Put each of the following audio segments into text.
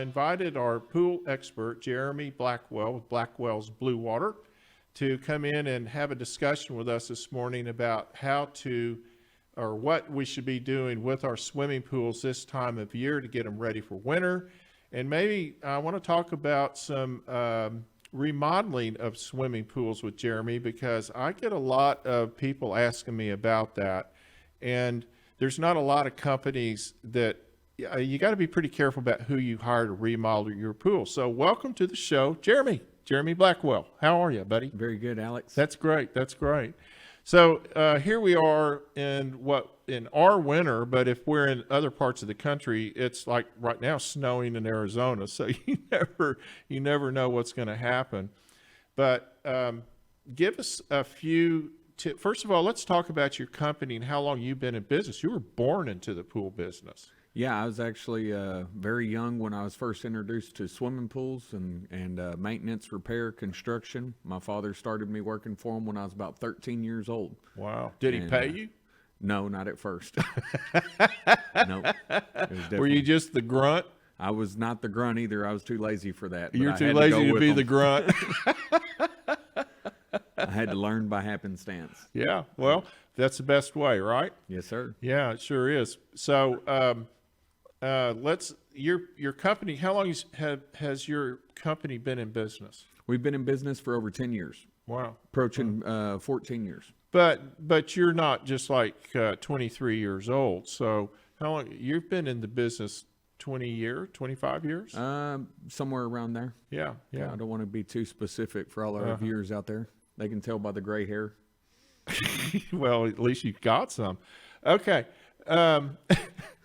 invited our pool expert, Jeremy Blackwell with Blackwells Bluewater, to come in and have a discussion with us this morning about how to, or what we should be doing with our swimming pools this time of year to get them ready for winter. And maybe I want to talk about some remodeling of swimming pools with Jeremy, because I get a lot of people asking me about that. And there's not a lot of companies that, you got to be pretty careful about who you hire to remodel your pool. So welcome to the show, Jeremy Blackwell. How are you, buddy? Very good, Alex. That's great. So here we are in our winter, but if we're in other parts of the country, it's like right now snowing in Arizona. So you never know what's going to happen. But give us a few tips. First of all, let's talk about your company and how long you've been in business. You were born into the pool business. Yeah, I was actually very young when I was first introduced to swimming pools and maintenance, repair, construction. My father started me working for him when I was about 13 years old. Wow. Did he pay you? No, not at first. No. Were you just the grunt? I was not the grunt either. I was too lazy for that. You're too lazy to be the grunt. I had to learn by happenstance. Yeah, well, that's the best way, right? Yes, sir. Yeah, it sure is. So your company, how long has your company been in business? We've been in business for over 10 years. Wow. Approaching 14 years. But you're not just like 23 years old. So how long you've been in the business? 20 years, 25 years? Somewhere around there. Yeah. I don't want to be too specific for all our viewers out there. They can tell by the gray hair. Well, at least you've got some. Okay.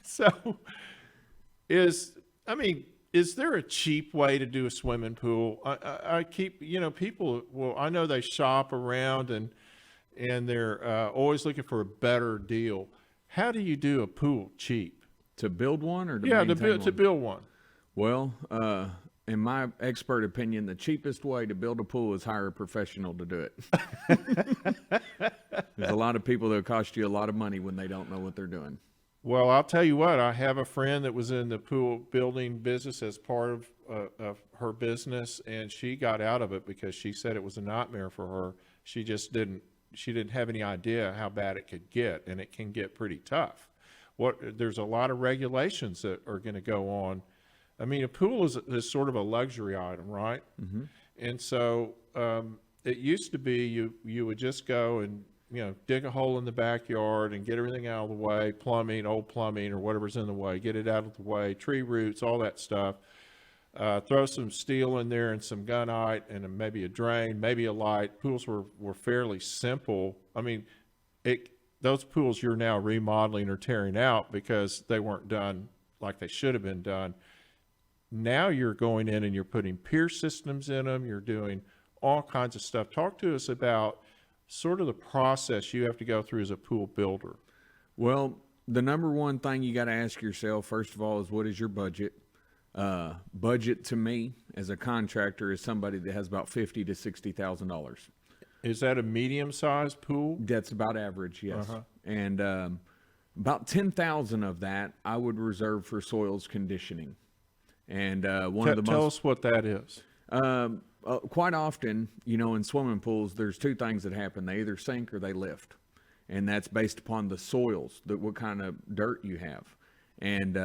So is there a cheap way to do a swimming pool? I keep, people, I know they shop around and they're always looking for a better deal. How do you do a pool cheap? To build one or to to build one? Well, in my expert opinion, the cheapest way to build a pool is hire a professional to do it. There's a lot of people that will cost you a lot of money when they don't know what they're doing. Well, I'll tell you what, I have a friend that was in the pool building business as part of her business, and she got out of it because she said it was a nightmare for her. She didn't have any idea how bad it could get, and it can get pretty tough. There's a lot of regulations that are going to go on. I mean, a pool is sort of a luxury item, right? Mm-hmm. And so it used to be you would just go and dig a hole in the backyard and get everything out of the way, old plumbing or whatever's in the way, get it out of the way, tree roots, all that stuff. Throw some steel in there and some gunite and maybe a drain, maybe a light. Pools were fairly simple. I mean, those pools you're now remodeling or tearing out because they weren't done like they should have been done. Now you're going in and you're putting pier systems in them. You're doing all kinds of stuff. Talk to us about sort of the process you have to go through as a pool builder. Well, the number one thing you got to ask yourself, first of all, is what is your budget? Budget to me as a contractor is somebody that has about $50,000 to $60,000. Is that a medium-sized pool? That's about average, yes. And about 10,000 of that I would reserve for soils conditioning. And tell us what that is. Quite often, in swimming pools, there's two things that happen. They either sink or they lift. And that's based upon the soils, what kind of dirt you have. And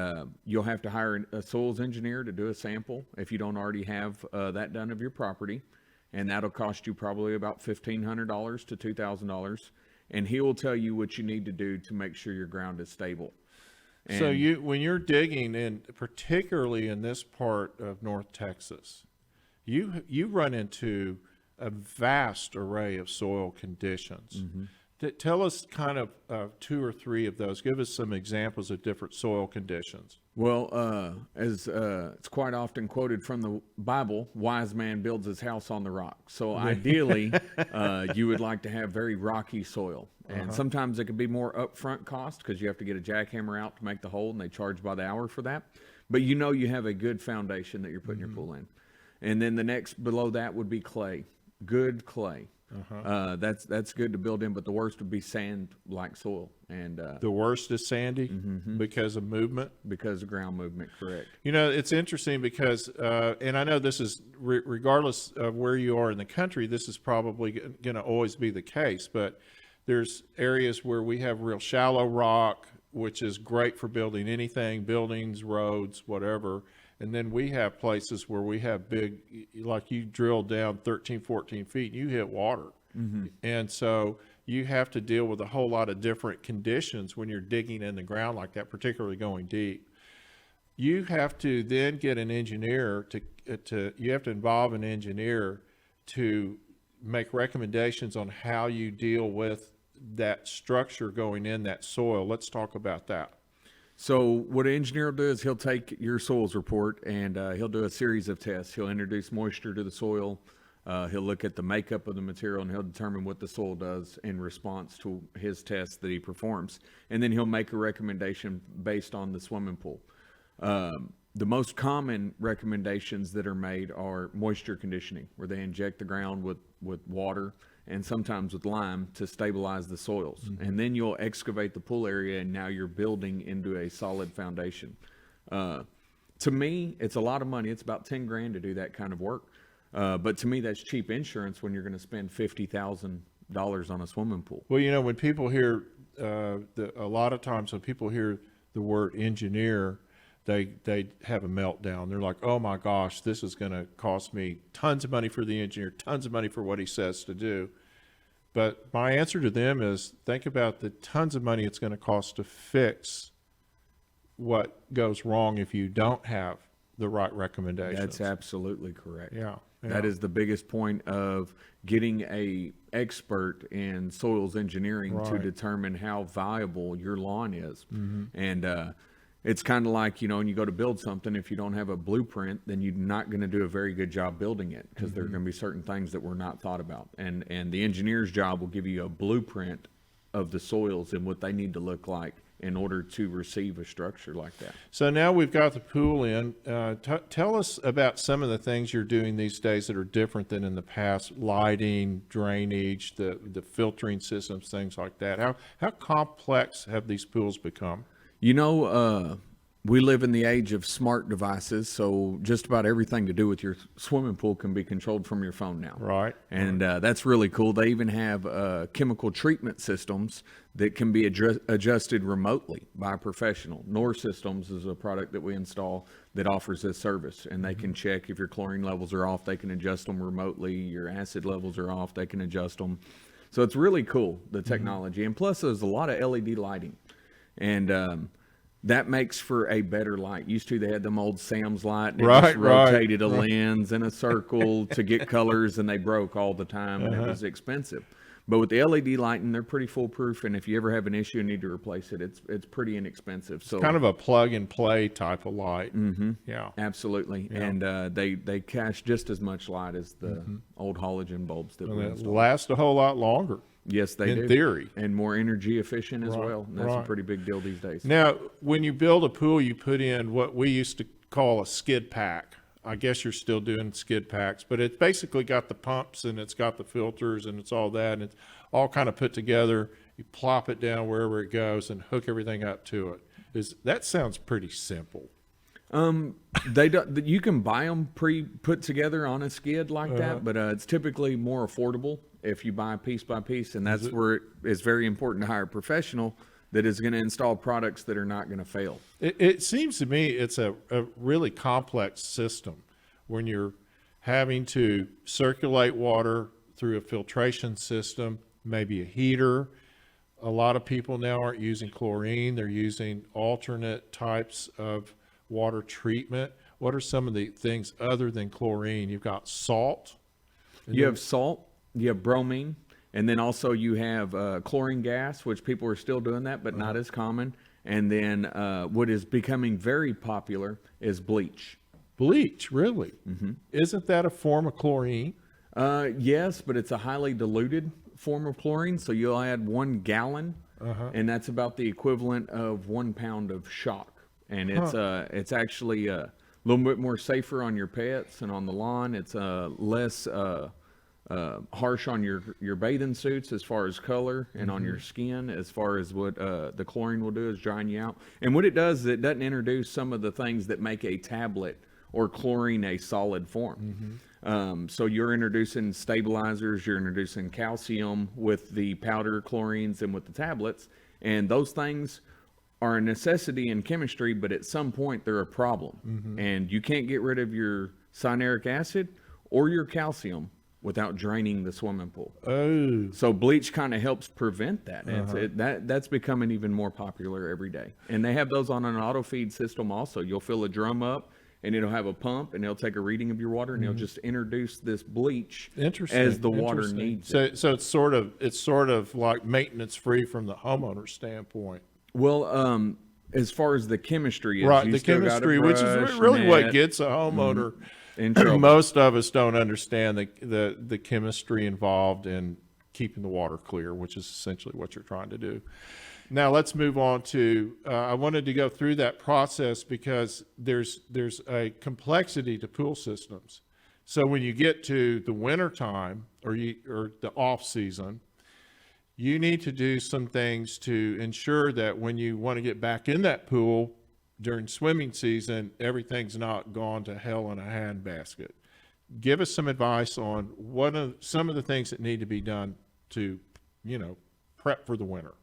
you'll have to hire a soils engineer to do a sample if you don't already have that done of your property. And that'll cost you probably about $1,500 to $2,000. And he will tell you what you need to do to make sure your ground is stable. And so when you're digging, and particularly in this part of North Texas, you run into a vast array of soil conditions. Mm-hmm. Tell us kind of two or three of those. Give us some examples of different soil conditions. Well, as it's quite often quoted from the Bible, wise man builds his house on the rock. So ideally, you would like to have very rocky soil. And sometimes it could be more upfront cost because you have to get a jackhammer out to make the hole, and they charge by the hour for that. But you have a good foundation that you're putting your pool in. And then the next below that would be clay, good clay. That's good to build in, but the worst would be sand-like soil, and The worst is sandy because of movement. because of ground movement, correct. You know, it's interesting because, and I know this is regardless of where you are in the country, this is probably going to always be the case, but there's areas where we have real shallow rock, which is great for building anything, buildings, roads, whatever. And then we have places where we have big, like you drill down 13, 14 feet, and you hit water. And so you have to deal with a whole lot of different conditions when you're digging in the ground like that, particularly going deep. You have to then get an engineer you have to involve an engineer to make recommendations on how you deal with that structure going in that soil. Let's talk about that. So what an engineer will do is he'll take your soils report and he'll do a series of tests. He'll introduce moisture to the soil. He'll look at the makeup of the material and he'll determine what the soil does in response to his tests that he performs. And then he'll make a recommendation based on the swimming pool. The most common recommendations that are made are moisture conditioning, where they inject the ground with water and sometimes with lime to stabilize the soils. And then you'll excavate the pool area, and now you're building into a solid foundation. To me, it's a lot of money. It's about 10 grand to do that kind of work. But to me, that's cheap insurance when you're going to spend $50,000 on a swimming pool. Well, you know, when people hear, a lot of times when people hear the word engineer, they have a meltdown. They're like, oh my gosh, this is going to cost me tons of money for the engineer, tons of money for what he says to do. But my answer to them is, think about the tons of money it's going to cost to fix what goes wrong if you don't have the right recommendations. That's absolutely correct. Yeah. That is the biggest point of getting a expert in soils engineering to Right. determine how viable your lawn is. And it's kind of like, you know, when you go to build something, if you don't have a blueprint, then you're not going to do a very good job building it, because there are going to be certain things that were not thought about. And the engineer's job will give you a blueprint of the soils and what they need to look like in order to receive a structure like that. So now we've got the pool in. Tell us about some of the things you're doing these days that are different than in the past: lighting, drainage, the filtering systems, things like that. How complex have these pools become? You know, we live in the age of smart devices, so just about everything to do with your swimming pool can be controlled from your phone now. Right. And that's really cool. They even have chemical treatment systems that can be adjusted remotely by a professional. Nor Systems is a product that we install that offers this service, and they can check if your chlorine levels are off. They can adjust them remotely. Your acid levels are off. They can adjust them. So it's really cool, the technology. And plus, there's a lot of LED lighting. And that makes for a better light. Used to, they had them old Sam's light, and it just rotated a lens in a circle to get colors, and they broke all the time, and it was expensive. But with the LED lighting, they're pretty foolproof, and if you ever have an issue and need to replace it, it's pretty inexpensive. So Kind of a plug and play type of light. Yeah. absolutely, and they cache just as much light as the old halogen bulbs that we And it installed. lasts a whole lot longer. Yes, they do. In theory. And more energy efficient as well. And that's a right. pretty big deal these days. Now, when you build a pool, you put in what we used to call a skid pack. I guess you're still doing skid packs, but it's basically got the pumps and it's got the filters and it's all that, and it's all kind of put together. You plop it down wherever it goes and hook everything up to it. That sounds pretty simple. They don't, you can buy them put together on a skid like that, but it's typically more affordable if you buy piece by piece, and that's where it's very important to hire a professional that is going to install products that are not going to fail. It seems to me it's a really complex system when you're having to circulate water through a filtration system, maybe a heater. A lot of people now aren't using chlorine. They're using alternate types of water treatment. What are some of the things other than chlorine? You've got salt. You have salt, you have bromine, and then also you have chlorine gas, which people are still doing that, but not as common. And then what is becoming very popular is bleach. Bleach, really? Isn't that a form of chlorine? Yes, but it's a highly diluted form of chlorine. So you'll add 1 gallon, and that's about the equivalent of 1 pound of shock. And it's actually a little bit more safer on your pets and on the lawn. It's less harsh on your bathing suits as far as color, and on your skin as far as what the chlorine will do is drying you out. And what it does is it doesn't introduce some of the things that make a tablet or chlorine a solid form. So you're introducing stabilizers, you're introducing calcium with the powder chlorines and with the tablets, and those things are a necessity in chemistry, but at some point they're a problem. And you can't get rid of your cyanuric acid or your calcium without draining the swimming pool. Oh. So bleach kind of helps prevent that. That's becoming even more popular every day. And they have those on an auto feed system also. You'll fill a drum up and it'll have a pump and it'll take a reading of your water and it'll just introduce this bleach as the water needs it. So it's sort of like maintenance free from the homeowner standpoint. Well, as far as the chemistry is, Right, you the still gotta chemistry, which brush, is really what net. gets a homeowner In trouble. Most of us don't understand the chemistry involved in keeping the water clear, which is essentially what you're trying to do. Now let's move on to, I wanted to go through that process because there's a complexity to pool systems. So when you get to the winter time or the off season, you need to do some things to ensure that when you want to get back in that pool during swimming season, everything's not gone to hell in a handbasket. Give us some advice on some of the things that need to be done to, prep for the winter.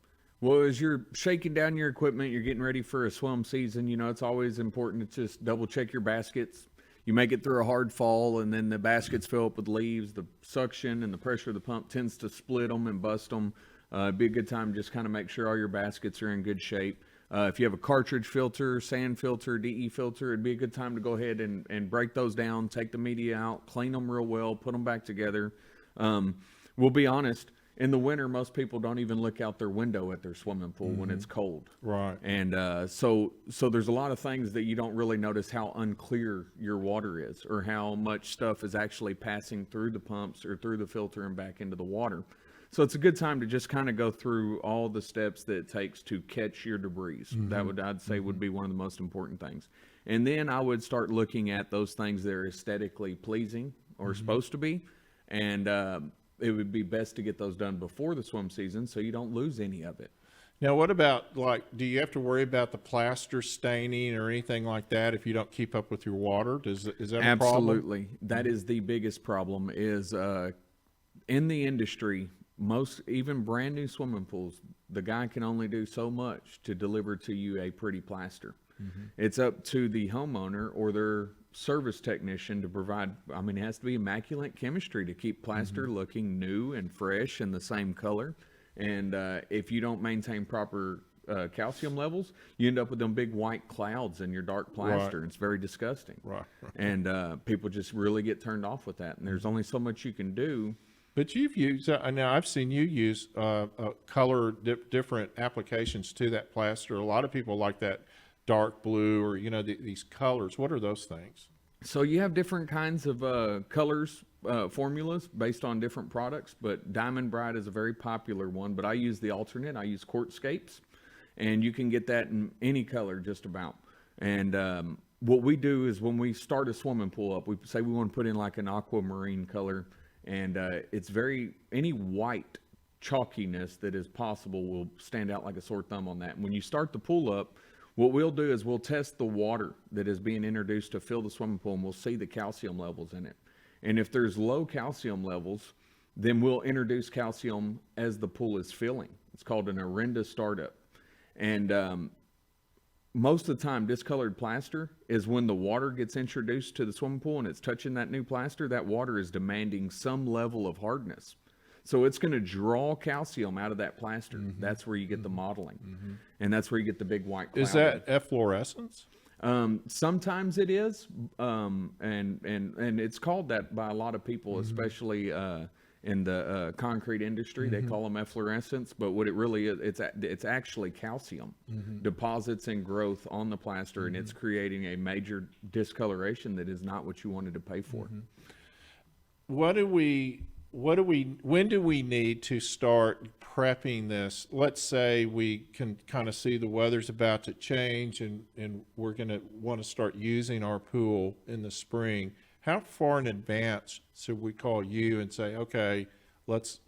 Well, as you're shaking down your equipment, you're getting ready for a swim season, it's always important to just double check your baskets. You may get through a hard fall and then the baskets fill up with leaves. The suction and the pressure of the pump tends to split them and bust them. It'd be a good time to just kind of make sure all your baskets are in good shape. If you have a cartridge filter, sand filter, DE filter, it'd be a good time to go ahead and break those down, take the media out, clean them real well, put them back together. We'll be honest, in the winter, most people don't even look out their window at their swimming pool when it's cold. Right. And so there's a lot of things that you don't really notice how unclear your water is or how much stuff is actually passing through the pumps or through the filter and back into the water. So it's a good time to just kind of go through all the steps that it takes to catch your debris. That I'd say would be one of the most important things. And then I would start looking at those things that are aesthetically pleasing or supposed to be. And it would be best to get those done before the swim season so you don't lose any of it. Now, what about, do you have to worry about the plaster staining or anything like that if you don't keep up with your water? Is that a problem? Absolutely. That is the biggest problem is in the industry, most even brand new swimming pools, the guy can only do so much to deliver to you a pretty plaster. It's up to the homeowner or their service technician to provide, it has to be immaculate chemistry to keep plaster looking new and fresh and the same color. And if you don't maintain proper calcium levels, you end up with them big white clouds in your dark plaster. Right. It's very disgusting. Right. And people just really get turned off with that. And there's only so much you can do. But you've used, now I've seen you use different applications to that plaster. A lot of people like that dark blue or, these colors. What are those things? So you have different kinds of colors, formulas based on different products, but Diamond Bright is a very popular one, but I use the alternate. I use Quartzscapes, and you can get that in any color just about. And what we do is when we start a swimming pool up, we say we want to put in like an aquamarine color, and it's any white chalkiness that is possible will stand out like a sore thumb on that. And when you start the pool up, what we'll do is we'll test the water that is being introduced to fill the swimming pool, and we'll see the calcium levels in it. And if there's low calcium levels, then we'll introduce calcium as the pool is filling. It's called an Arenda startup. And most of the time, discolored plaster is when the water gets introduced to the swimming pool and it's touching that new plaster, that water is demanding some level of hardness. So it's going to draw calcium out of that plaster. That's where you get the modeling. And that's where you get the big white cloud. Is that efflorescence? Sometimes it is. And it's called that by a lot of people, especially in the concrete industry. They call them efflorescence. But what it really is, it's actually calcium deposits and growth on the plaster. And it's creating a major discoloration that is not what you wanted to pay for. When do we need to start prepping this? Let's say we can kind of see the weather's about to change and we're going to want to start using our pool in the spring. how far in advance should we call you and say, okay, let's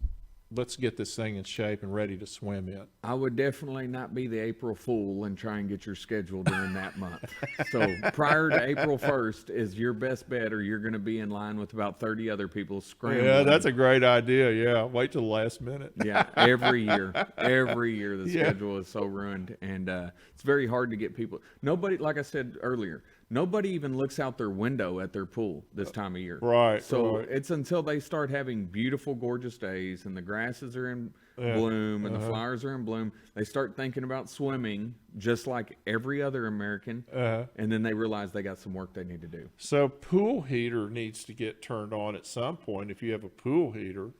get this thing in shape and ready to swim in? I would definitely not be the April Fool and try and get your schedule during that month. So prior to April 1st is your best bet, or you're going to be in line with about 30 other people scrambling. Yeah, that's a great idea. Yeah, wait till the last minute. Yeah, every year the schedule is so ruined, and it's very hard to get people. Nobody, like I said earlier, nobody even looks out their window at their pool this time of year. Right. So right. it's until they start having beautiful, gorgeous days, and the grasses are in bloom, and the flowers are in bloom. They start thinking about swimming, just like every other American, and then they realize they got some work they need to do. So pool heater needs to get turned on at some point if you have a pool heater.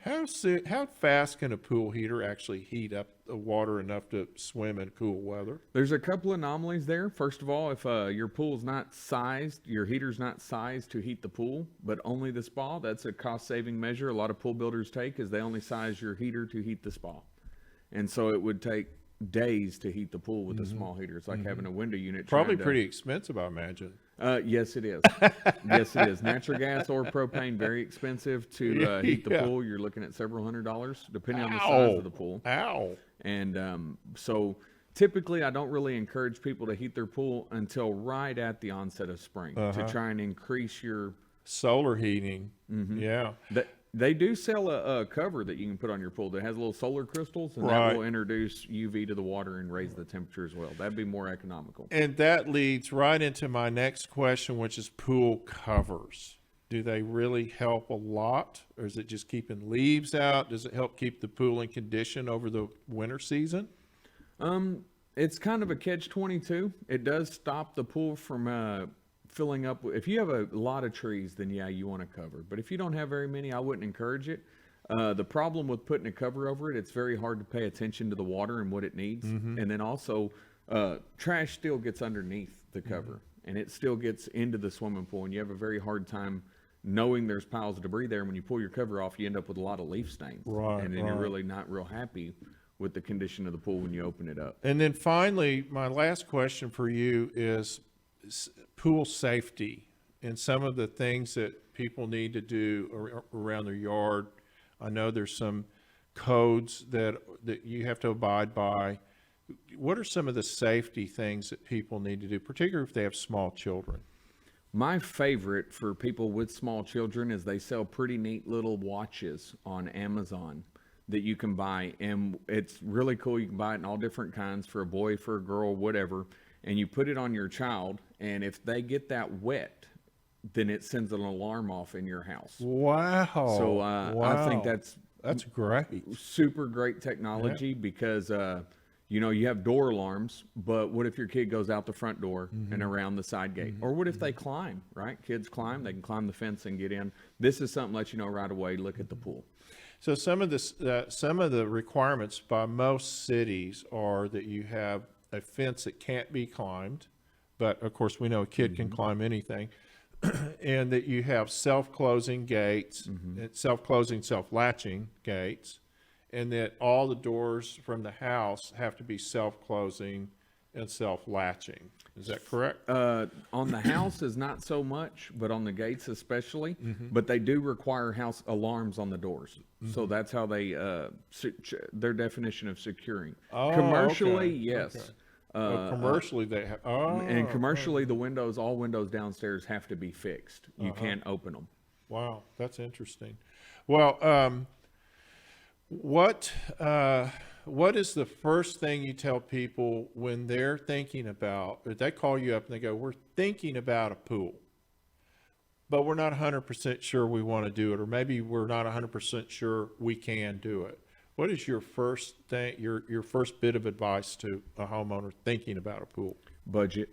How fast can a pool heater actually heat up the water enough to swim in cool weather? There's a couple anomalies there. First of all, if your pool's not sized, your heater's not sized to heat the pool, but only the spa, that's a cost-saving measure a lot of pool builders take, is they only size your heater to heat the spa. And so it would take days to heat the pool with a small heater. It's like having a window unit. Probably pretty expensive, I imagine. Yes, it is. Yes, it is. Natural gas or propane, very expensive to heat the pool. You're looking at several $100s, depending on the size of the pool. Ow. And so typically I don't really encourage people to heat their pool until right at the onset of spring to try and increase your solar heating. Yeah. They do sell a cover that you can put on your pool that has little solar crystals, and that will introduce UV to the water and raise the temperature as well. That'd be more economical. And that leads right into my next question, which is pool covers. Do they really help a lot, or is it just keeping leaves out? Does it help keep the pool in condition over the winter season? It's kind of a catch-22. It does stop the pool from filling up. If you have a lot of trees, then yeah, you want to cover. But if you don't have very many, I wouldn't encourage it. The problem with putting a cover over it, it's very hard to pay attention to the water and what it needs. And then also, trash still gets underneath the cover, and it still gets into the swimming pool, and you have a very hard time knowing there's piles of debris there. And when you pull your cover off, you end up with a lot of leaf stains. Right, and then you're really not real happy with the condition of the pool when you open it up. And then finally, my last question for you is pool safety and some of the things that people need to do around their yard. I know there's some codes that you have to abide by. What are some of the safety things that people need to do, particularly if they have small children? My favorite for people with small children is they sell pretty neat little watches on Amazon that you can buy, and it's really cool. You can buy it in all different kinds, for a boy, for a girl, whatever, and you put it on your child, and if they get that wet, then it sends an alarm off in your house. Wow. So I think that's great. Super great technology, because you know, you have door alarms, but what if your kid goes out the front door and around the side gate? Or what if they climb, right? Kids climb, they can climb the fence and get in. This is something that lets you know right away, look at the pool. So some of the requirements by most cities are that you have a fence that can't be climbed, but of course we know a kid can climb anything, and that you have self-closing gates, self-closing, self-latching gates, and that all the doors from the house have to be self-closing and self-latching. Is that correct? On the house is not so much, but on the gates especially. But they do require house alarms on the doors. So that's how they their definition of securing. Oh, commercially, okay. yes. Okay. Commercially, they have. Oh, and commercially, the windows, all windows downstairs have to be fixed. You can't open them. Wow, that's interesting. Well, what is the first thing you tell people when they're thinking about, if they call you up and they go, we're thinking about a pool, but we're not 100% sure we want to do it, or maybe we're not 100% sure we can do it. What is your first thing, your first bit of advice to a homeowner thinking about a pool? Budget.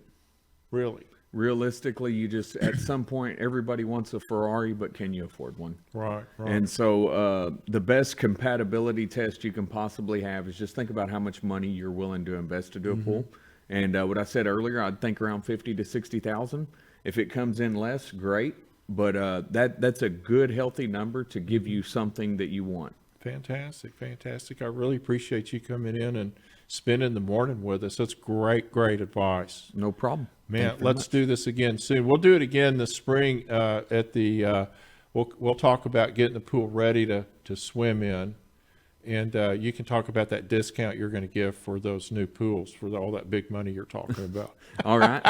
Really? Realistically, you just, at some point, everybody wants a Ferrari, but can you afford one? Right. And so the best compatibility test you can possibly have is just think about how much money you're willing to invest to do a pool. And what I said earlier, I'd think around 50 to 60,000. If it comes in less, great. But that's a good, healthy number to give you something that you want. Fantastic, fantastic. I really appreciate you coming in and spending the morning with us. That's great advice. No problem. Man, Thank you very let's much. do this again soon. We'll do it again this spring at the, we'll talk about getting the pool ready to swim in. And you can talk about that discount you're going to give for those new pools, for all that big money you're talking about. All right.